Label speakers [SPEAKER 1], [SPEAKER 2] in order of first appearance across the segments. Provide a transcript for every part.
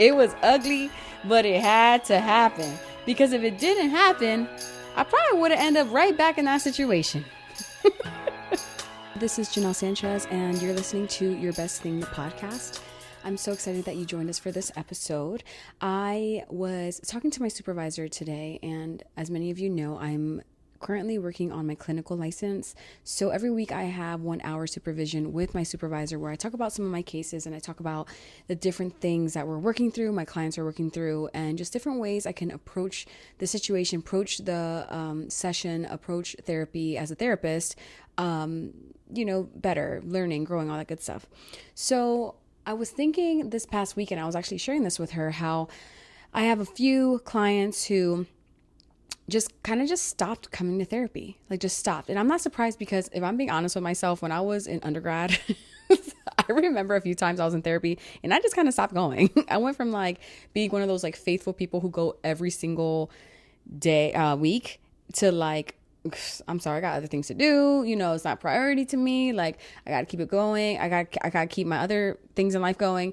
[SPEAKER 1] It was ugly, but it had to happen. Because if it didn't happen, I probably would have ended up right back in that situation. This is Janelle Sanchez, and you're listening to Your Best Thing, the podcast. I'm so excited that you joined us for this episode. I was talking to my supervisor today, and as many of you know, I'm currently working on my clinical license. So every week I have 1 hour supervision with my supervisor where I talk about some of my cases and I talk about the different things that we're working through, my clients are working through, and just different ways I can approach the situation, approach the session, approach therapy as a therapist, better, learning, growing, all that good stuff. So I was thinking this past weekend, I was actually sharing this with her, how I have a few clients who just stopped coming to therapy, just stopped. And I'm not surprised because if I'm being honest with myself, when I was in undergrad, I remember a few times I was in therapy and I just kind of stopped going. I went from being one of those faithful people who go every single day, week to I'm sorry, I got other things to do. It's not priority to me. I got to keep it going. I got to keep my other things in life going.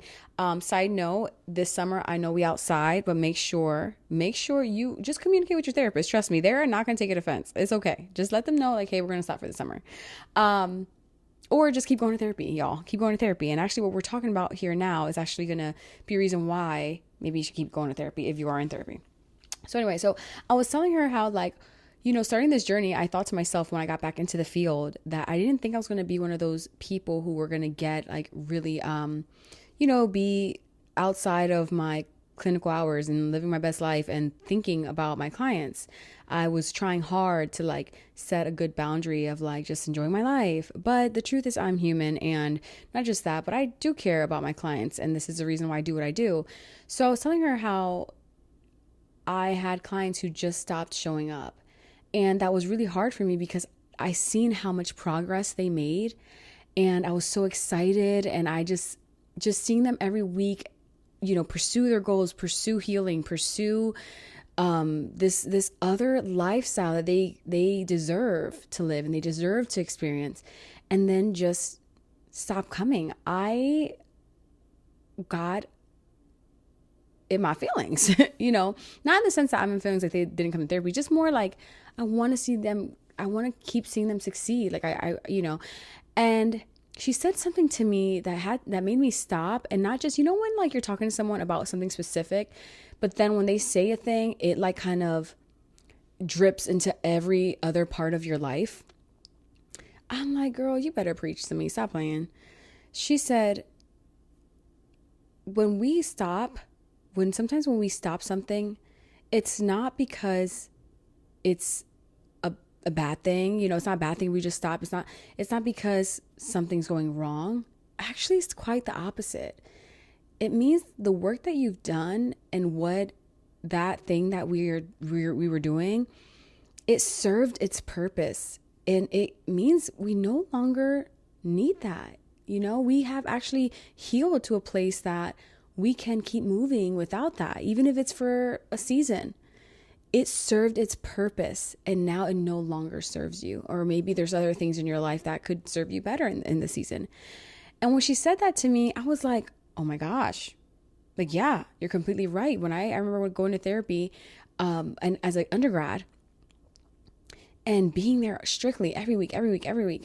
[SPEAKER 1] Side note, this summer, I know we outside, but make sure you just communicate with your therapist. Trust me, they're not going to take it offense. It's okay. Just let them know hey, we're going to stop for the summer. Or just keep going to therapy, y'all. Keep going to therapy. And actually what we're talking about here now is actually going to be a reason why maybe you should keep going to therapy if you are in therapy. So anyway, I was telling her how starting this journey, I thought to myself when I got back into the field that I didn't think I was going to be one of those people who were going to get really, be outside of my clinical hours and living my best life and thinking about my clients. I was trying hard to set a good boundary of just enjoying my life. But the truth is I'm human, and not just that, but I do care about my clients. And this is the reason why I do what I do. So I was telling her how I had clients who just stopped showing up. And that was really hard for me because I seen how much progress they made. And I was so excited. And I just seeing them every week, pursue their goals, pursue healing, pursue this other lifestyle that they deserve to live and they deserve to experience, and then just stop coming. I got in my feelings, not in the sense that I'm in feelings they didn't come to therapy, just more I want to see them. I want to keep seeing them succeed. And she said something to me that made me stop. And not just, when you're talking to someone about something specific, but then when they say a thing, it kind of drips into every other part of your life. I'm like, girl, you better preach to me. Stop playing. She said, sometimes when we stop something, it's not because it's a bad thing. It's not a bad thing. We just stop. It's not because something's going wrong. Actually, it's quite the opposite. It means the work that you've done and what that thing that we were doing, it served its purpose. And it means we no longer need that. We have actually healed to a place that we can keep moving without that, even if it's for a season. It served its purpose and now it no longer serves you. Or maybe there's other things in your life that could serve you better in the season. And when she said that to me, I was like, oh my gosh. Yeah, you're completely right. When I remember going to therapy and as an undergrad and being there strictly every week.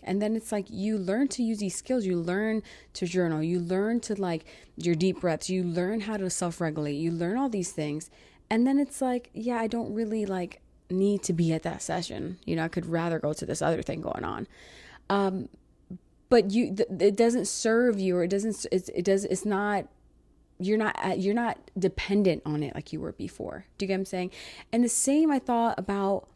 [SPEAKER 1] And then it's you learn to use these skills. You learn to journal. You learn to your deep breaths. You learn how to self-regulate. You learn all these things. And then it's yeah, I don't really need to be at that session. I could rather go to this other thing going on. But it doesn't serve you, or it's not, you're not dependent on it like you were before. Do you get what I'm saying? And the same I thought about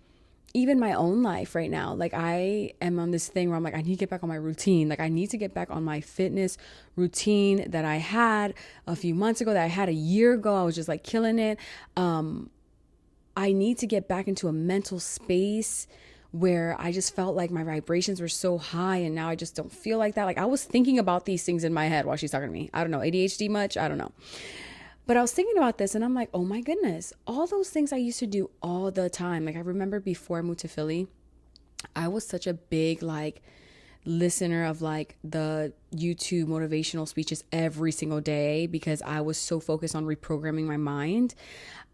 [SPEAKER 1] even my own life right now. I am on this thing where I'm I need to get back on my routine. I need to get back on my fitness routine that I had a few months ago, that I had a year ago. I was just killing it. I need to get back into a mental space where I just felt my vibrations were so high, and now I just don't feel like that. I was thinking about these things in my head while she's talking to me. I don't know, ADHD much? I don't know. But I was thinking about this and I'm oh my goodness, all those things I used to do all the time. I remember before I moved to Philly, I was such a big listener of like the YouTube motivational speeches every single day because I was so focused on reprogramming my mind.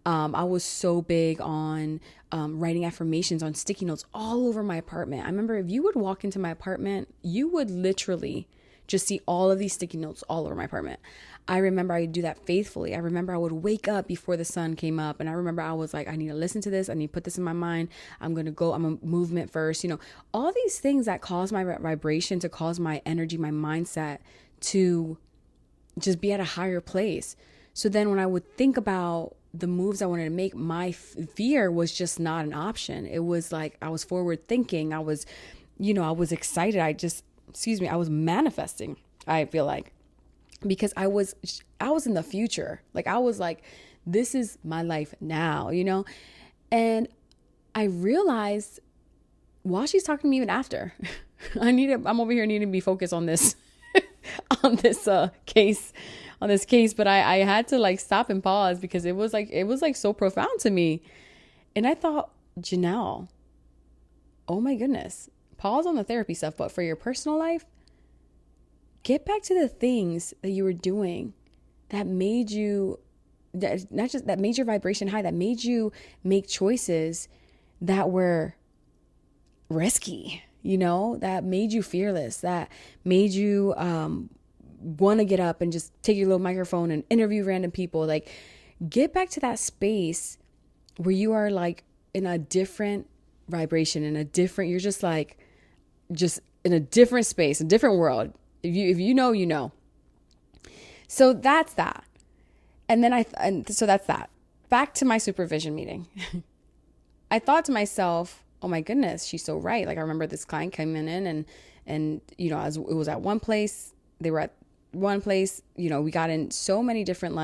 [SPEAKER 1] I was so big on writing affirmations on sticky notes all over my apartment. I remember if you would walk into my apartment, you would literally just see all of these sticky notes all over my apartment. I remember I would do that faithfully. I remember I would wake up before the sun came up, and I remember I was like, I need to listen to this. I need to put this in my mind. I'm a movement first. All these things that cause my vibration, to cause my energy, my mindset to just be at a higher place. So then when I would think about the moves I wanted to make, my fear was just not an option. It was like I was forward thinking. I was excited. I was manifesting, I feel like, because I was in the future. Like I was like, this is my life now, and I realized while she's talking to me, even after, I'm over here needing to be focused on this, on this case, but I had to like stop and pause because it was like so profound to me. And I thought, Janelle, oh my goodness, pause on the therapy stuff, but for your personal life, get back to the things that you were doing that made you, that made your vibration high, that made you make choices that were risky, that made you fearless, that made you want to get up and just take your little microphone and interview random people. Like, get back to that space where you are like in a different vibration, you're just in a different space, a different world. If you know, you know. So that's that. So that's that. Back to my supervision meeting. I thought to myself, oh my goodness, she's so right. Like I remember this client coming in and it was at one place. They were at one place, we got in so many different,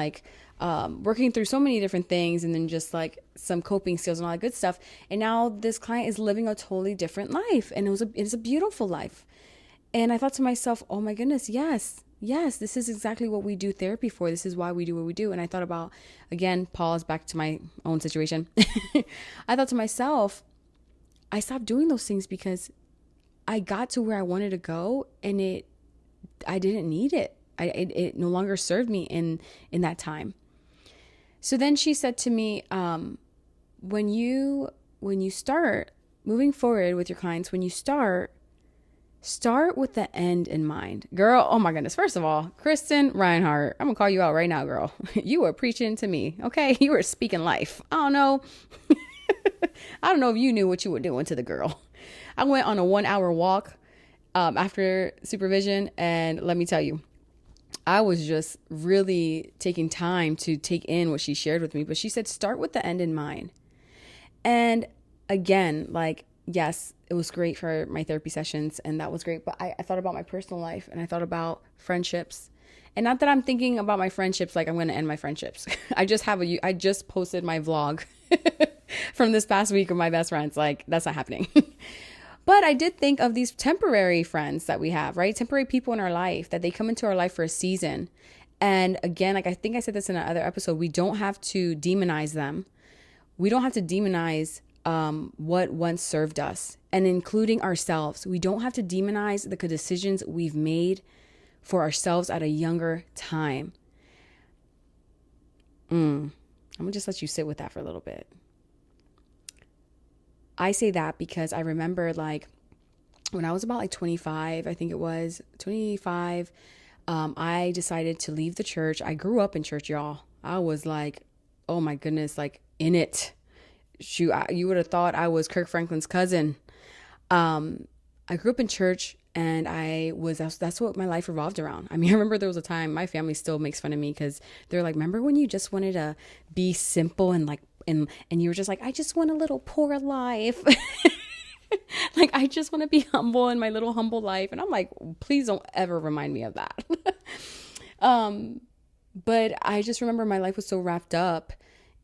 [SPEAKER 1] working through so many different things, and then just like some coping skills and all that good stuff. And now this client is living a totally different life. And it's a beautiful life. And I thought to myself, oh my goodness, yes, this is exactly what we do therapy for. This is why we do what we do. And I thought about, again, pause back to my own situation. I thought to myself, I stopped doing those things because I got to where I wanted to go, and I didn't need it. It no longer served me in that time. So then she said to me, when you start moving forward with your clients, when you start with the end in mind. Girl, oh my goodness. First of all, Kristen Reinhardt, I'm gonna call you out right now, girl. You were preaching to me, okay? You were speaking life. I don't know. I don't know if you knew what you were doing to the girl. I went on a 1-hour walk after supervision, and let me tell you, I was just really taking time to take in what she shared with me. But she said, start with the end in mind. And again, yes, it was great for my therapy sessions, and that was great. But I thought about my personal life, and I thought about friendships. And not that I'm thinking about my friendships like I'm going to end my friendships. I just posted my vlog from this past week of my best friends. Like, that's not happening. But I did think of these temporary friends that we have, right? Temporary people in our life, that they come into our life for a season. And again, I think I said this in another episode, we don't have to demonize them. We don't have to demonize what once served us, and including ourselves. We don't have to demonize the decisions we've made for ourselves at a younger time. I'm gonna just let you sit with that for a little bit. I say that because I remember when I was about 25, I think it was 25, I decided to leave the church. I grew up in church, y'all. I was like, oh my goodness, in it. Shoot, you would have thought I was Kirk Franklin's cousin. I grew up in church, and that's what my life revolved around. I mean, I remember there was a time, my family still makes fun of me because they're like, remember when you just wanted to be simple and you were just like, I just want a little poor life. I just want to be humble in my little humble life. And I'm like, please don't ever remind me of that. But I just remember my life was so wrapped up.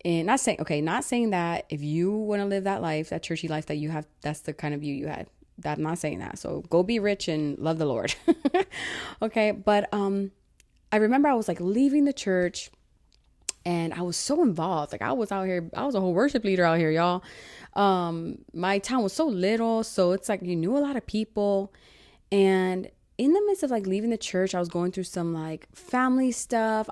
[SPEAKER 1] And not saying that if you want to live that life, that churchy life that you have, that's the kind of view you had. I'm not saying that. So go be rich and love the Lord. Okay. But I remember I was leaving the church, and I was so involved. I was out here. I was a whole worship leader out here, y'all. My town was so little. So it's you knew a lot of people. And in the midst of like leaving the church, I was going through some like family stuff.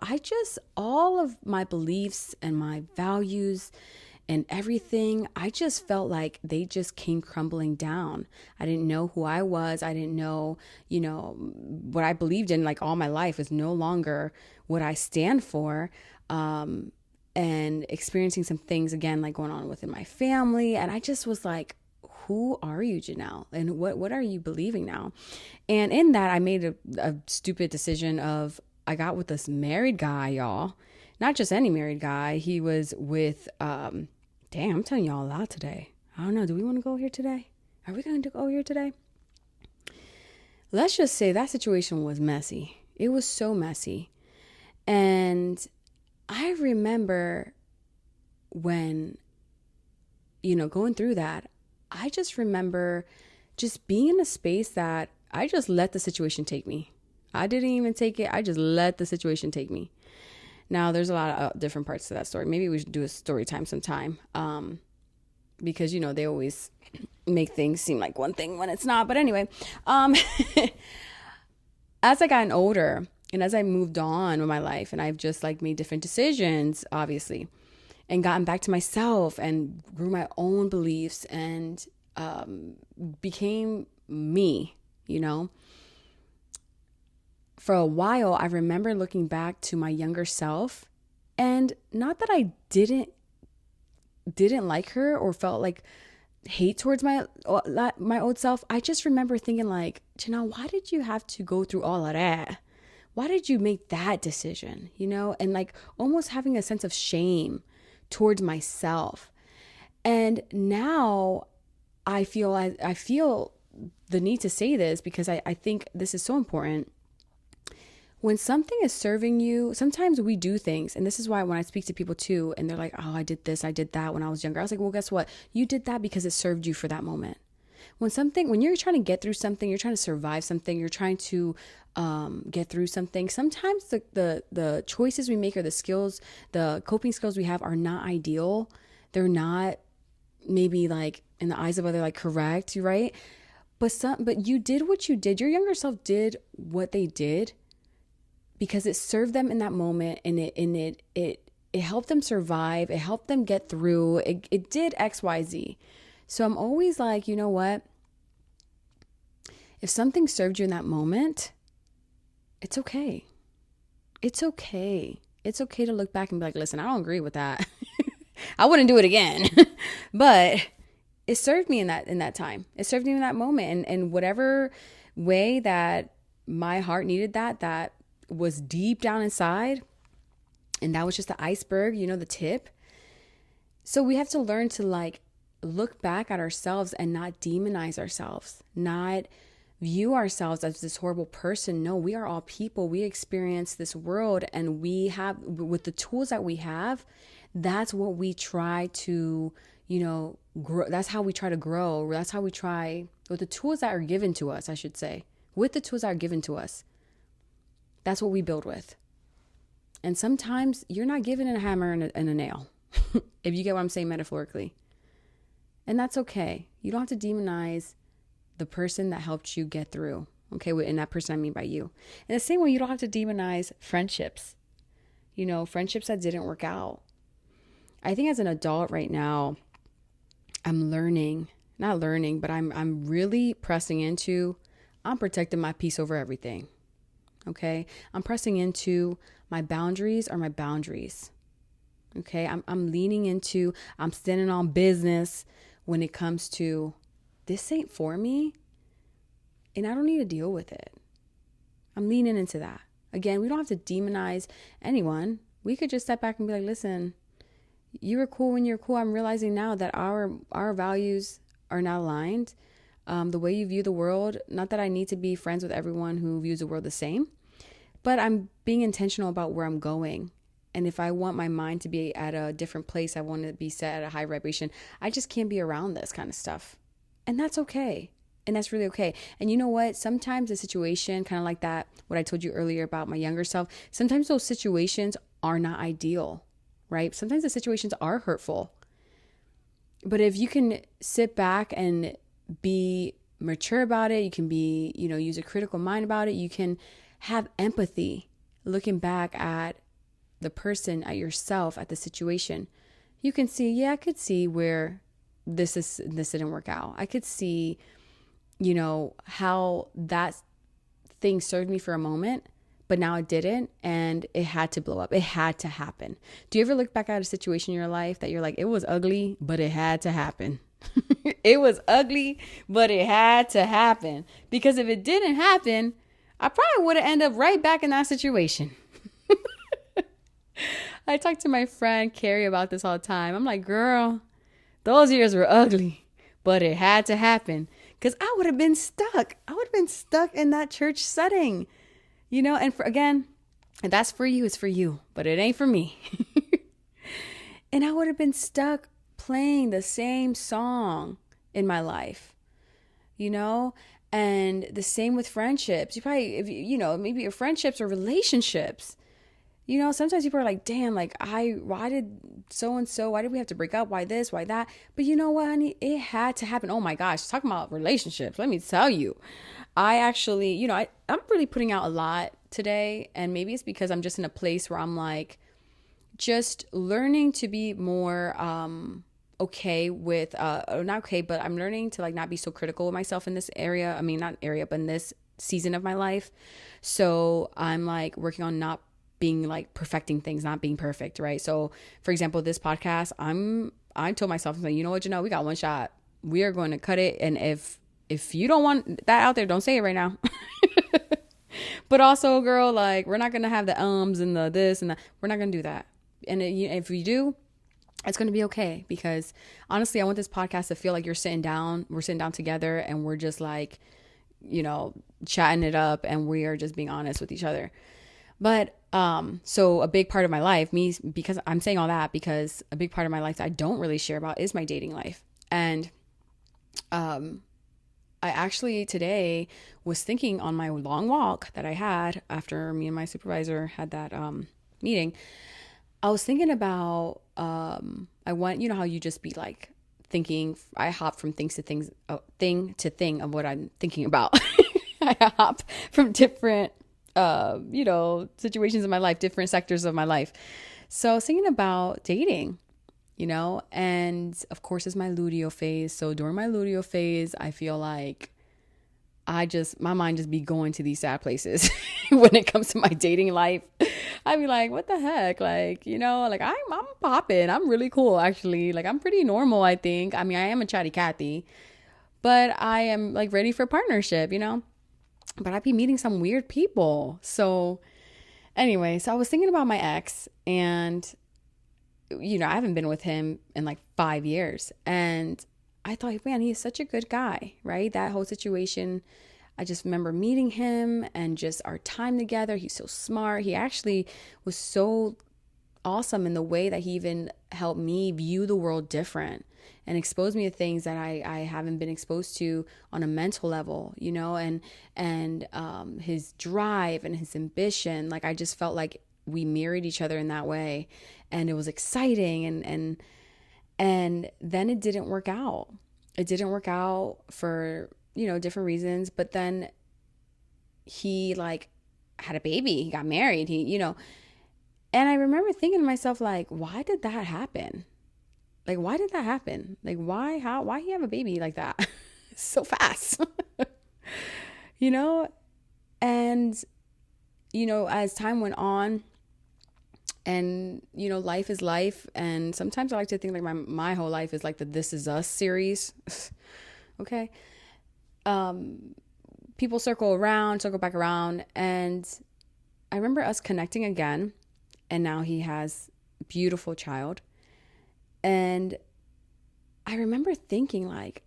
[SPEAKER 1] All of my beliefs and my values and everything, I just felt like they just came crumbling down. I didn't know who I was. I didn't know, what I believed in like all my life is no longer what I stand for. And experiencing some things again, like going on within my family. And I just was like, who are you, Janelle? And what are you believing now? And in that, I made a stupid decision of, I got with this married guy, y'all. Not just any married guy. He was with, damn, I'm telling y'all a lot today. I don't know. Do we want to go here today? Are we going to go here today? Let's just say that situation was messy. It was so messy. And I remember when, going through that, I just remember just being in a space that I just let the situation take me. I didn't even take it. I just let the situation take me. Now, there's a lot of different parts to that story. Maybe we should do a story time sometime. Because, they always make things seem like one thing when it's not. But anyway, as I gotten older and as I moved on with my life, and I've just like made different decisions, obviously, and gotten back to myself and grew my own beliefs and became me, For a while, I remember looking back to my younger self, and not that I didn't like her or felt like hate towards my old self. I just remember thinking like, Janelle, why did you have to go through all of that? Why did you make that decision? And like almost having a sense of shame towards myself. And now I feel the need to say this because I think this is so important. When something is serving you, sometimes we do things. And this is why when I speak to people too, and they're like, oh, I did this, I did that when I was younger. I was like, well, guess what? You did that because it served you for that moment. When you're trying to get through something, you're trying to survive something, you're trying to get through something. Sometimes the choices we make or the coping skills we have are not ideal. They're not maybe like in the eyes of other like correct, right? But you did what you did. Your younger self did what they did because it served them in that moment, and it helped them survive. It helped them get through. It did X, Y, Z. So I'm always like, you know what? If something served you in that moment, it's okay. It's okay. It's okay to look back and be like, listen, I don't agree with that. I wouldn't do it again. But it served me in that time. It served me in that moment. And whatever way that my heart needed that was deep down inside. And that was just the iceberg, the tip. So we have to learn to like look back at ourselves and not demonize ourselves, not view ourselves as this horrible person. No, we are all people. We experience this world, and we have, with the tools that we have, that's what we try to, grow. That's how we try to grow. That's how we try, with the tools that are given to us, I should say, with the tools that are given to us. That's what we build with. And sometimes you're not given a hammer and a nail, if you get what I'm saying metaphorically. And that's okay. You don't have to demonize the person that helped you get through. Okay, and that person I mean by you. In the same way, you don't have to demonize friendships. Friendships that didn't work out. I think as an adult right now, I'm really pressing into, I'm protecting my peace over everything. Okay, I'm pressing into my boundaries are my boundaries. Okay, I'm leaning into, I'm standing on business when it comes to, this ain't for me, and I don't need to deal with it. I'm leaning into that. Again, we don't have to demonize anyone. We could just step back and be like, listen, you were cool when you're cool. I'm realizing now that our values are not aligned. The way you view the world, not that I need to be friends with everyone who views the world the same, but I'm being intentional about where I'm going. And if I want my mind to be at a different place, I want to be set at a high vibration, I just can't be around this kind of stuff. And that's okay. And that's really okay. And you know what? Sometimes a situation kind of like that, what I told you earlier about my younger self, sometimes those situations are not ideal, right? Sometimes the situations are hurtful. But if you can sit back and be mature about it. You can be, use a critical mind about it. You can have empathy looking back at the person, at yourself, at the situation. You can see, yeah, I could see where this didn't work out. I could see, how that thing served me for a moment, but now it didn't, and it had to blow up. It had to happen. Do you ever look back at a situation in your life that you're like, it was ugly, but it had to happen? It was ugly, but it had to happen. Because if it didn't happen, I probably would have ended up right back in that situation. I talk to my friend Carrie about this all the time. I'm like, girl, those years were ugly, but it had to happen. Because I would have been stuck. I would have been stuck in that church setting. And again, if that's for you, it's for you, but it ain't for me. And I would have been stuck playing the same song in my life, and the same with friendships. You probably, if maybe your friendships or relationships, sometimes people are like, damn, like why did so-and-so, why did we have to break up? Why this, why that? But you know what, honey, it had to happen. Oh my gosh, talking about relationships. Let me tell you, I actually, I'm really putting out a lot today. And maybe it's because I'm just in a place where I'm like, just learning to be more, okay with, not okay, but I'm learning to like not be so critical of myself in this area. I mean, not area, but in this season of my life. So I'm like working on not being like perfecting things, not being perfect, right? So for example, this podcast, I told myself, I'm like, you know what, Janelle, we got one shot. We are going to cut it. And if you don't want that out there, don't say it right now. But also, girl, like, we're not going to have the and the this and that. We're not going to do that. And if we do, it's going to be okay. Because honestly, I want this podcast to feel like we're sitting down together and we're just like, chatting it up and we are just being honest with each other. But, so a big part of my life, because I'm saying all that because a big part of my life that I don't really share about is my dating life. And, I actually today was thinking on my long walk that I had after me and my supervisor had that, meeting. I was thinking about, I went, how you just be like thinking, I hop from thing to thing of what I'm thinking about. I hop from different, situations in my life, different sectors of my life. So I was thinking about dating, and of course it's my luteal phase. So during my luteal phase, I feel like my mind just be going to these sad places when it comes to my dating life. I'd be like, what the heck? Like, like I'm popping. I'm really cool, actually. Like, I'm pretty normal, I think. I mean, I am a chatty Cathy, but I am like ready for partnership, but I'd be meeting some weird people. So anyway, so I was thinking about my ex and, I haven't been with him in like 5 years. And I thought, man, he's such a good guy, right? That whole situation, I just remember meeting him and just our time together. He's so smart. He actually was so awesome in the way that he even helped me view the world different and exposed me to things that I haven't been exposed to on a mental level, and his drive and his ambition. Like, I just felt like we mirrored each other in that way, and it was exciting. And then it didn't work out. It didn't work out for, different reasons. But then he like had a baby, he got married, and I remember thinking to myself, like, why did that happen? Like, why did that happen? Like, why he have a baby like that so fast? And, as time went on, and, life is life. And sometimes I like to think like my whole life is like the This Is Us series. Okay. People circle back around. And I remember us connecting again. And now he has a beautiful child. And I remember thinking like,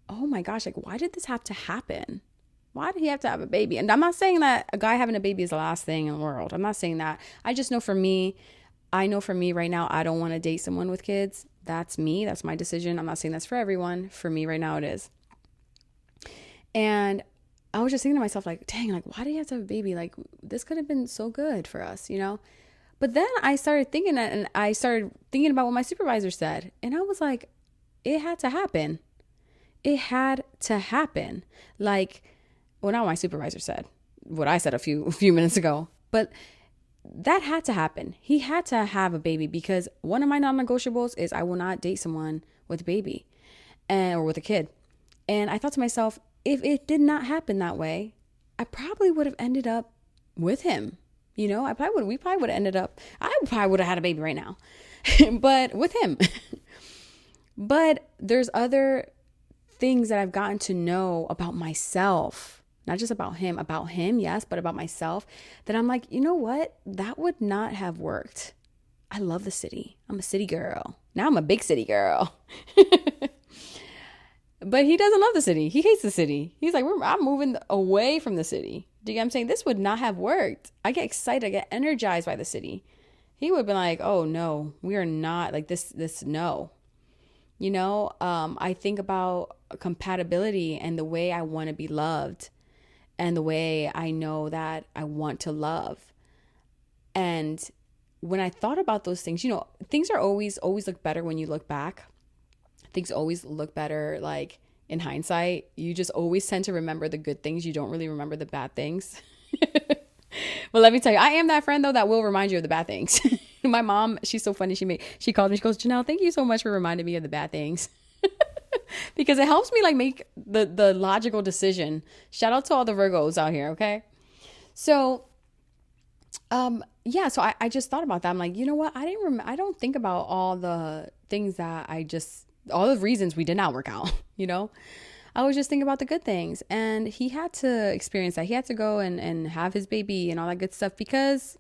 [SPEAKER 1] oh my gosh, like, why did this have to happen? Why did he have to have a baby? And I'm not saying that a guy having a baby is the last thing in the world. I'm not saying that. I just know for me right now, I don't want to date someone with kids. That's me. That's my decision. I'm not saying that's for everyone. For me right now, it is. And I was just thinking to myself, like, dang, like, why do you have to have a baby? Like, this could have been so good for us, But then I started thinking that, and I started thinking about what my supervisor said. And I was like, it had to happen. It had to happen. Like, well, not what my supervisor said, what I said a few minutes ago, but that had to happen. He had to have a baby because one of my non-negotiables is I will not date someone with a baby or with a kid. And I thought to myself, if it did not happen that way, I probably would have ended up with him. We probably would have ended up, I probably would have had a baby right now, but with him. But there's other things that I've gotten to know about myself, not just about him, yes, but about myself, that I'm like, you know what? That would not have worked. I love the city. I'm a city girl. Now I'm a big city girl. But he doesn't love the city. He hates the city. He's like, I'm moving away from the city. Do you get what I'm saying? This would not have worked. I get excited. I get energized by the city. He would have been like, oh no, we are not like this, no. I think about compatibility and the way I want to be loved and the way I know that I want to love. And when I thought about those things, things are always look better when you look back. Things always look better, like in hindsight. You just always tend to remember the good things. You don't really remember the bad things. But let me tell you, I am that friend though that will remind you of the bad things. My mom, she's so funny. She called me. She goes, Janelle, thank you so much for reminding me of the bad things. Because it helps me like make the logical decision. Shout out to all the Virgos out here. Okay. So, so I just thought about that. I'm like, you know what? I don't think about all the things that all the reasons we did not work out, I was just thinking about the good things. And he had to experience that. He had to go and have his baby and all that good stuff because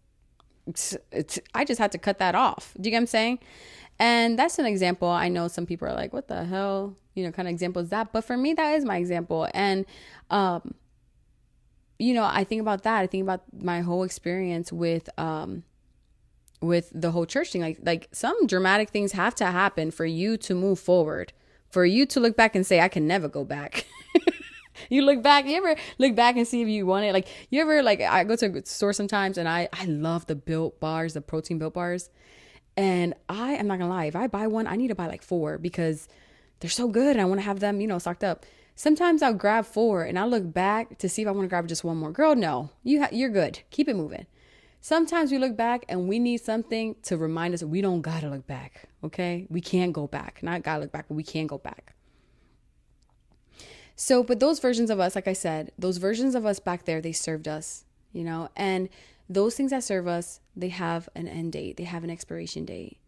[SPEAKER 1] I just had to cut that off. Do you get what I'm saying? And that's an example. I know some people are like, what the hell, kind of example is that? But for me, that is my example. And, I think about that. I think about my whole experience with the whole church thing. Like some dramatic things have to happen for you to move forward, for you to look back and say, I can never go back. You ever look back and see if you want it? Like you ever, like I go to a store sometimes and I love the Built bars, the protein Built bars. And I am not gonna lie, if I buy one, I need to buy like 4 because they're so good. And I want to have them, stocked up. Sometimes I'll grab 4 and I'll look back to see if I want to grab just one more. Girl, no, you're good. Keep it moving. Sometimes we look back and we need something to remind us that we don't gotta look back. Okay, we can't go back. Not gotta look back, but we can't go back. So, but those versions of us, like I said, those versions of us back there, they served us, and those things that serve us, they have an end date. They have an expiration date.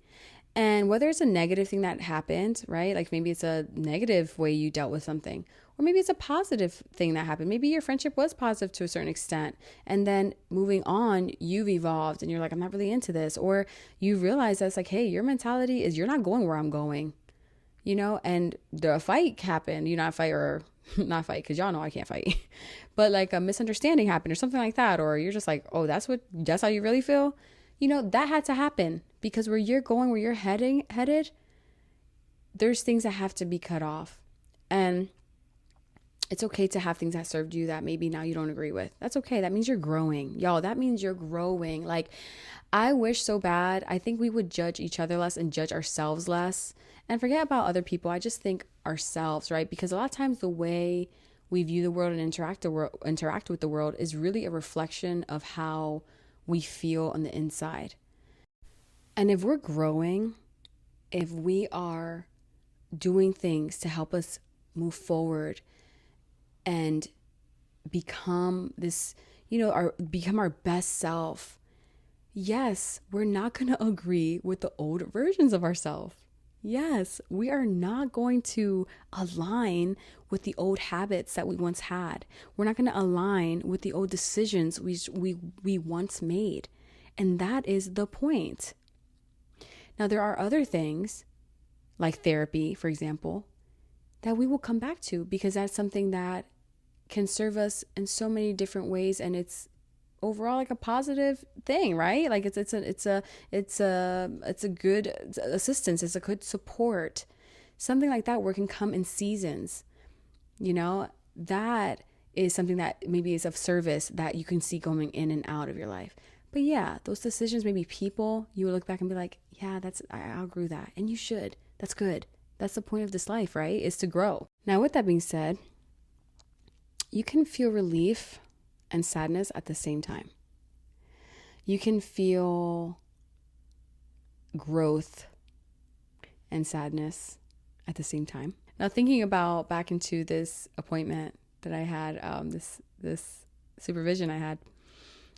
[SPEAKER 1] And whether it's a negative thing that happened, right? Like maybe it's a negative way you dealt with something, or maybe it's a positive thing that happened. Maybe your friendship was positive to a certain extent. And then moving on, you've evolved and you're like, I'm not really into this. Or you realize that's like, hey, your mentality is you're not going where I'm going, and the fight happened, not fight because y'all know I can't fight, but like a misunderstanding happened or something like that. Or you're just like, oh, that's how you really feel. That had to happen because where you're going, where you're headed, there's things that have to be cut off. And it's okay to have things that served you that maybe now you don't agree with. That's okay. That means you're growing. Y'all, that means you're growing. Like, I wish so bad. I think we would judge each other less and judge ourselves less and forget about other people. I just think ourselves, right? Because a lot of times the way we view the world and interact with the world is really a reflection of how we feel on the inside. And if we're growing, if we are doing things to help us move forward and become this, become our best self, yes, we're not going to agree with the old versions of ourselves. Yes, we are not going to align with the old habits that we once had. We're not going to align with the old decisions we once made. And that is the point. Now, there are other things, like therapy, for example, that we will come back to because that's something that can serve us in so many different ways, and it's overall like a positive thing, right? Like it's a good assistance, it's a good support, something like that where it can come in seasons. That is something that maybe is of service that you can see going in and out of your life. But yeah, those decisions, maybe people, you will look back and be like, yeah, I outgrew that. And you should. That's good. That's the point of this life, right? Is to grow. Now, with that being said, you can feel relief and sadness at the same time. You can feel growth and sadness at the same time. Now, thinking about back into this appointment that I had, this supervision I had,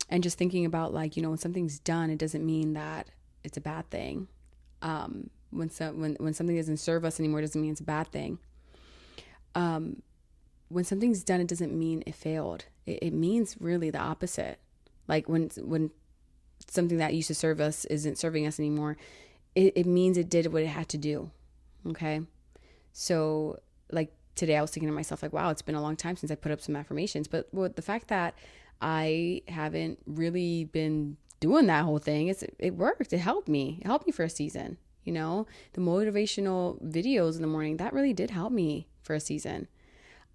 [SPEAKER 1] and just thinking about, like, when something's done, it doesn't mean that it's a bad thing. When something doesn't serve us anymore, it doesn't mean it's a bad thing. When something's done, it doesn't mean it failed. It means really the opposite. Like when something that used to serve us isn't serving us anymore, it means it did what it had to do. Okay. So like today I was thinking to myself, like, wow, it's been a long time since I put up some affirmations, but the fact that I haven't really been doing that whole thing, it worked. It helped me for a season. The motivational videos in the morning, that really did help me for a season.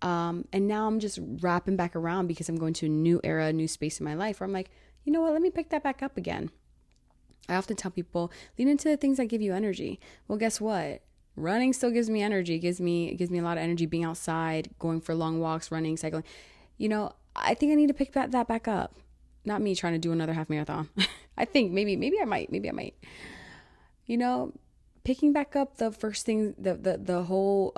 [SPEAKER 1] And now I'm just wrapping back around because I'm going to a new era, a new space in my life where I'm like, you know what, let me pick that back up again. I often tell people, lean into the things that give you energy. Well, guess what? Running still gives me energy. It gives me a lot of energy, being outside, going for long walks, running, cycling. I think I need to pick that back up. Not me trying to do another half marathon. I think maybe I might. Picking back up the first thing, the whole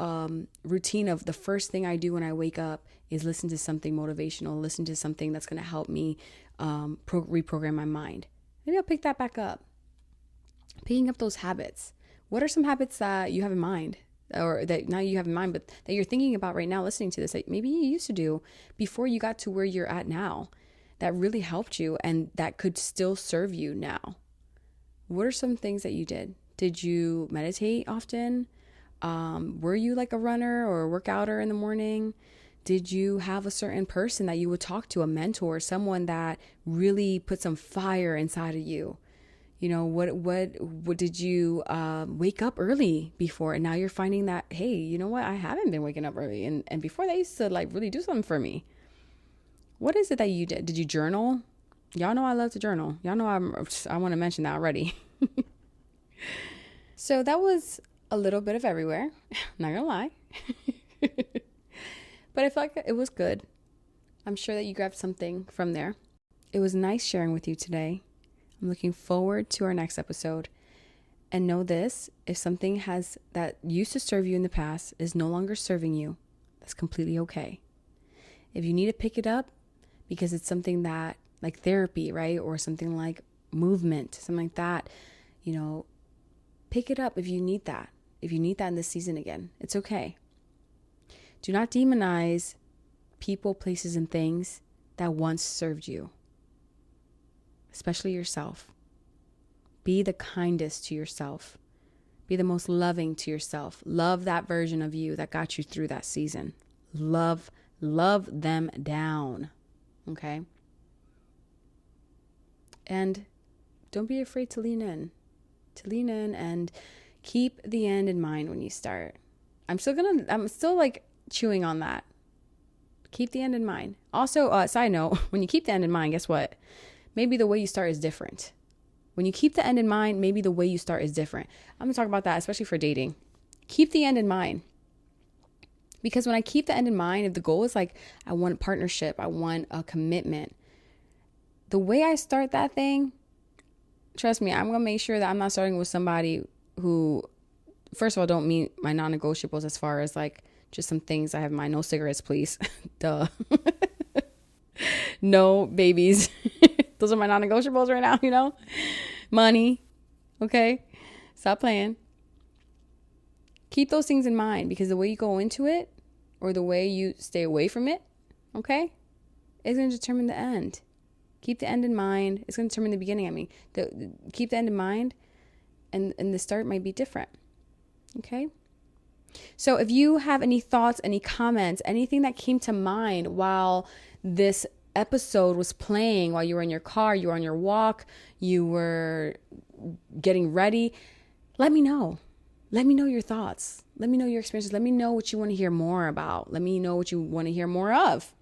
[SPEAKER 1] routine of the first thing I do when I wake up is listen to something motivational, listen to something that's going to help me reprogram my mind. Maybe I'll pick that back up. Picking up those habits. What are some habits that you have in mind, or that not you have in mind, but that you're thinking about right now listening to this, that maybe you used to do before you got to where you're at now, that really helped you and that could still serve you now? What are some things that you did? Did you meditate often? Were you like a runner or a workouter in the morning? Did you have a certain person that you would talk to, a mentor, someone that really put some fire inside of you? What did you wake up early before? And now you're finding that, hey, you know what? I haven't been waking up early. And before they used to like really do something for me. What is it that you did? Did you journal? Y'all know I love to journal. Y'all know I want to mention that already. So that was a little bit of everywhere. Not gonna lie. But I felt like it was good. I'm sure that you grabbed something from there. It was nice sharing with you today. I'm looking forward to our next episode. And know this, if something that used to serve you in the past is no longer serving you, that's completely okay. If you need to pick it up because it's something that, like therapy, right? Or something like movement, something like that, pick it up if you need that. If you need that in this season again, it's okay. Do not demonize people, places, and things that once served you, especially yourself. Be the kindest to yourself. Be the most loving to yourself. Love that version of you that got you through that season. Love them down. Okay? And don't be afraid to lean in. And keep the end in mind when you start. I'm still like chewing on that. Keep the end in mind. Also, side note, when you keep the end in mind, guess what? Maybe the way you start is different. When you keep the end in mind, maybe the way you start is different. I'm going to talk about that, especially for dating. Keep the end in mind. Because when I keep the end in mind, if the goal is like, I want a partnership, I want a commitment, the way I start that thing, trust me, I'm going to make sure that I'm not starting with somebody who, first of all, don't meet my non-negotiables as far as like just some things I have in mind. No cigarettes, please. Duh. No babies. Those are my non-negotiables right now, Money. Okay? Stop playing. Keep those things in mind because the way you go into it or the way you stay away from it, okay, is going to determine the end. Keep the end in mind. It's going to determine the beginning. Keep the end in mind and the start might be different. Okay? So if you have any thoughts, any comments, anything that came to mind while this episode was playing, while you were in your car, you were on your walk, you were getting ready, let me know. Let me know your thoughts. Let me know your experiences. Let me know what you want to hear more about. Let me know what you want to hear more of.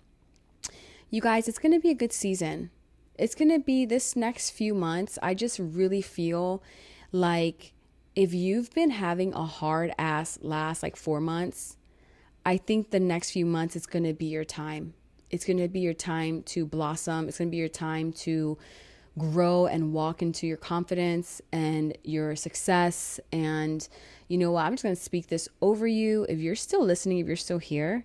[SPEAKER 1] You guys, it's going to be a good season. It's going to be this next few months. I just really feel like if you've been having a hard ass last like 4 months, I think the next few months, it's going to be your time. It's going to be your time to blossom. It's going to be your time to grow and walk into your confidence and your success. And you know what? I'm just going to speak this over you. If you're still listening, if you're still here,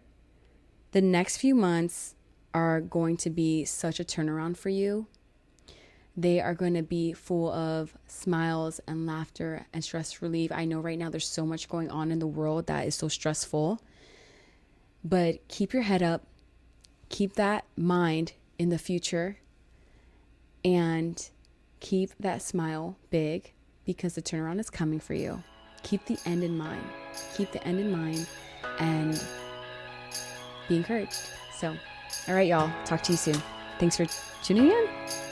[SPEAKER 1] the next few months are going to be such a turnaround for you. They are going to be full of smiles and laughter and stress relief. I know right now there's so much going on in the world that is so stressful, but keep your head up, keep that mind in the future, and keep that smile big because the turnaround is coming for you. Keep the end in mind. Keep the end in mind and be encouraged. So, all right, y'all. Talk to you soon. Thanks for tuning in.